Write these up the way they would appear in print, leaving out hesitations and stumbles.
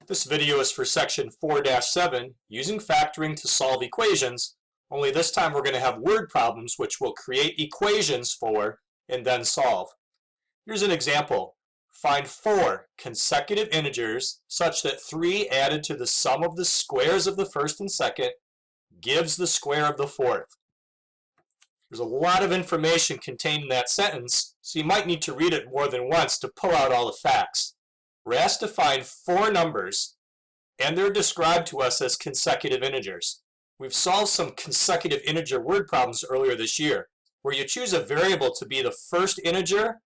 This video is for section 4-7, using factoring to solve equations, only this time we're going to have word problems which we'll create equations for and then solve. Here's an example. Find 4 consecutive integers such that 3 added to the sum of the squares of the first and second gives the square of the fourth. There's a lot of information contained in that sentence, so you might need to read it more than once to pull out all the facts. We're asked to find 4 numbers, and they're described to us as consecutive integers. We've solved some consecutive integer word problems earlier this year, where you choose a variable to be the first integer,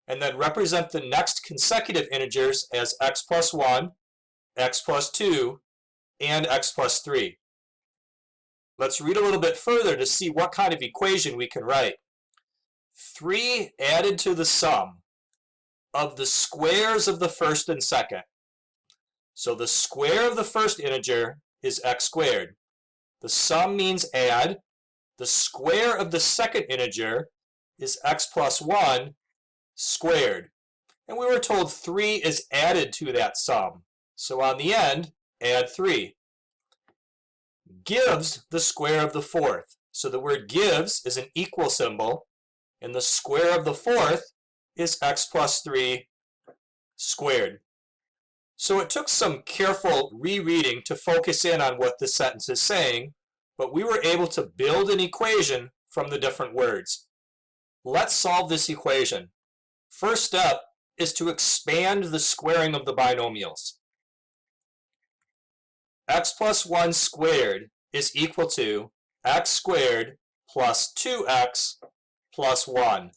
and then represent the next consecutive integers as x plus 1, x plus 2, and x plus 3. Let's read a little bit further to see what kind of equation we can write. 3 added to the sum of the squares of the first and second. So the square of the first integer is x squared. The sum means add. The square of the second integer is x plus 1 squared. And we were told 3 is added to that sum. So on the end, add 3. Gives the square of the fourth. So the word gives is an equal symbol, and the square of the fourth is x plus 3 squared. So it took some careful rereading to focus in on what this sentence is saying, but we were able to build an equation from the different words. Let's solve this equation. First step is to expand the squaring of the binomials. X plus 1 squared is equal to x squared plus 2x plus 1.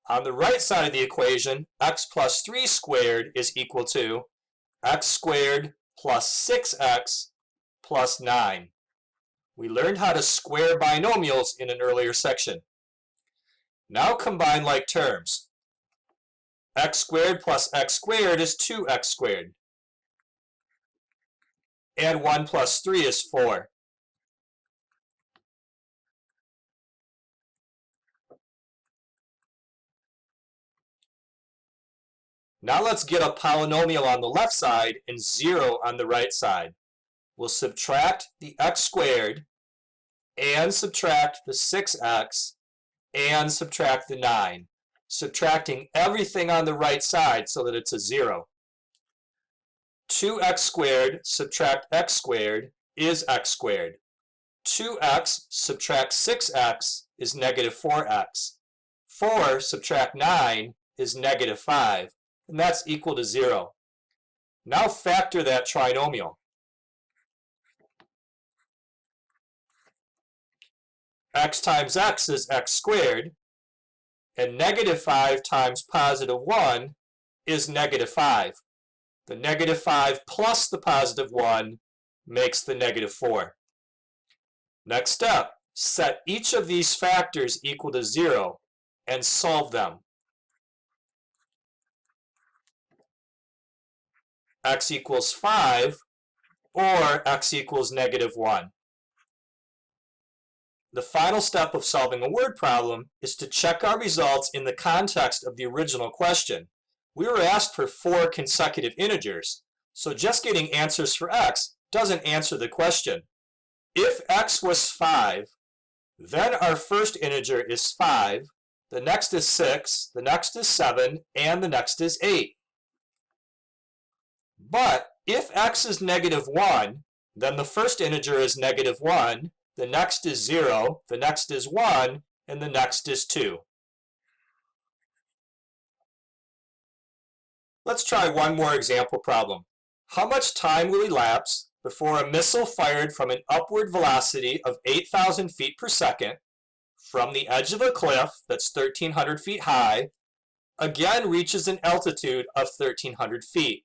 On the right side of the equation, x plus 3 squared is equal to x squared plus 6x plus 9. We learned how to square binomials in an earlier section. Now combine like terms. X squared plus x squared is 2x squared. And 1 plus 3 is 4. Now let's get a polynomial on the left side and 0 on the right side. We'll subtract the x squared and subtract the 6x and subtract the 9, subtracting everything on the right side so that it's a 0. 2x squared subtract x squared is x squared. 2x subtract 6x is negative 4x. 4 subtract 9 is negative 5, and that's equal to 0. Now factor that trinomial. X times x is x squared, and negative 5 times positive 1 is negative 5. The negative 5 plus the positive 1 makes the negative 4. Next step, set each of these factors equal to 0 and solve them. X equals 5 or x equals negative 1. The final step of solving a word problem is to check our results in the context of the original question. We were asked for 4 consecutive integers, so just getting answers for x doesn't answer the question. If x was 5, then our first integer is 5, the next is 6, the next is 7, and the next is 8. But if x is negative 1, then the first integer is negative 1, the next is 0, the next is 1, and the next is 2. Let's try one more example problem. How much time will elapse before a missile fired from an upward velocity of 8,000 feet per second from the edge of a cliff that's 1,300 feet high again reaches an altitude of 1,300 feet?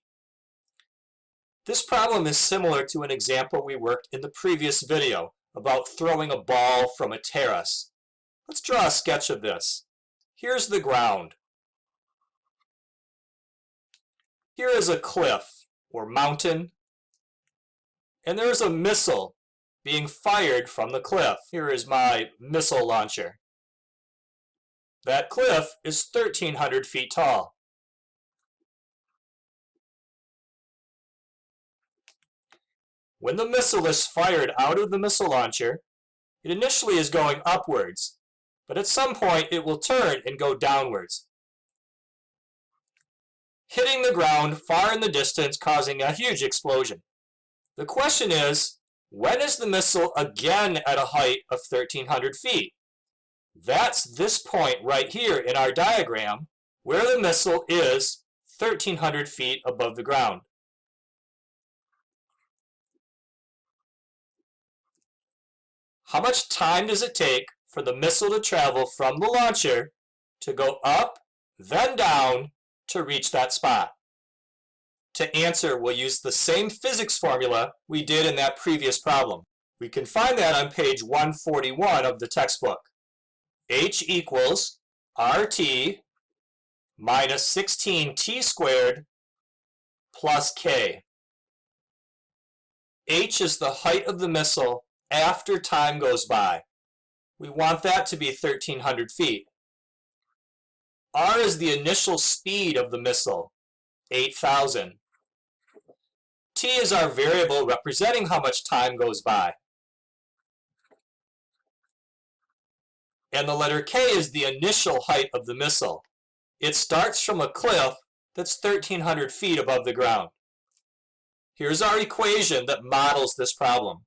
This problem is similar to an example we worked in the previous video about throwing a ball from a terrace. Let's draw a sketch of this. Here's the ground. Here is a cliff or mountain, and there's a missile being fired from the cliff. Here is my missile launcher. That cliff is 1,300 feet tall. When the missile is fired out of the missile launcher, it initially is going upwards, but at some point it will turn and go downwards, hitting the ground far in the distance, causing a huge explosion. The question is, when is the missile again at a height of 1,300 feet? That's this point right here in our diagram, where the missile is 1,300 feet above the ground. How much time does it take for the missile to travel from the launcher to go up, then down, to reach that spot? To answer, we'll use the same physics formula we did in that previous problem. We can find that on page 141 of the textbook. H equals RT minus 16t squared plus k. H is the height of the missile after time goes by. We want that to be 1,300 feet. R is the initial speed of the missile, 8,000. T is our variable representing how much time goes by. And the letter K is the initial height of the missile. It starts from a cliff that's 1,300 feet above the ground. Here's our equation that models this problem.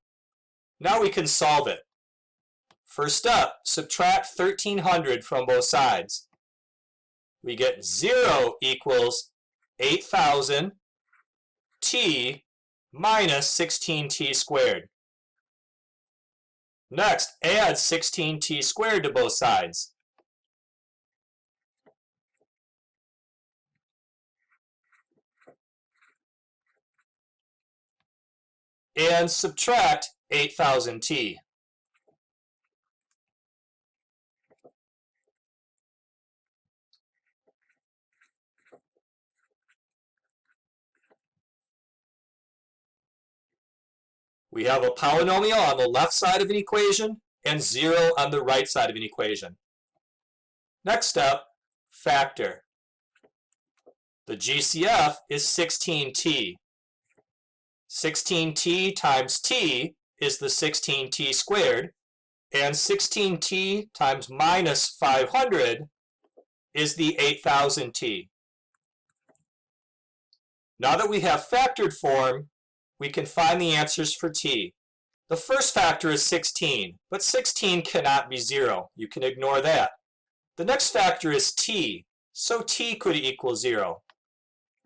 Now we can solve it. First step, subtract 1,300 from both sides. We get 0 equals 8,000 t minus 16t squared. Next, add 16t squared to both sides. And subtract 8,000t. We have a polynomial on the left side of an equation and 0 on the right side of an equation. Next step, factor. The GCF is 16t. 16t times t is the 16t squared, and 16t times minus 500 is the 8,000t. Now that we have factored form, we can find the answers for t. The first factor is 16, but 16 cannot be 0. You can ignore that. The next factor is t, so t could equal 0.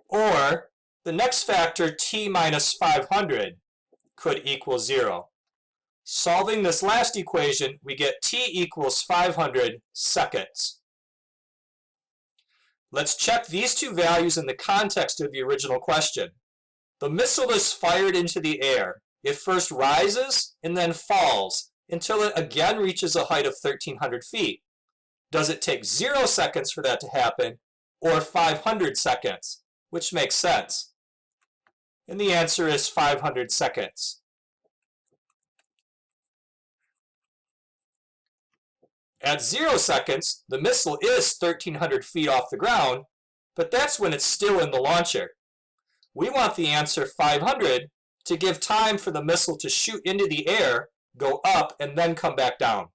Or the next factor, t minus 500, could equal 0. Solving this last equation, we get t equals 500 seconds. Let's check these two values in the context of the original question. The missile is fired into the air. It first rises and then falls until it again reaches a height of 1,300 feet. Does it take 0 seconds for that to happen, or 500 seconds, which makes sense? And the answer is 500 seconds. At 0 seconds, the missile is 1,300 feet off the ground, but that's when it's still in the launcher. We want the answer 500 to give time for the missile to shoot into the air, go up, and then come back down.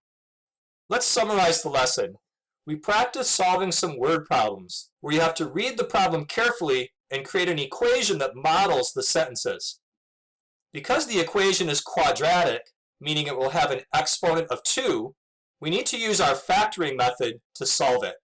Let's summarize the lesson. We practiced solving some word problems, where you have to read the problem carefully and create an equation that models the sentences. Because the equation is quadratic, meaning it will have an exponent of 2, we need to use our factoring method to solve it.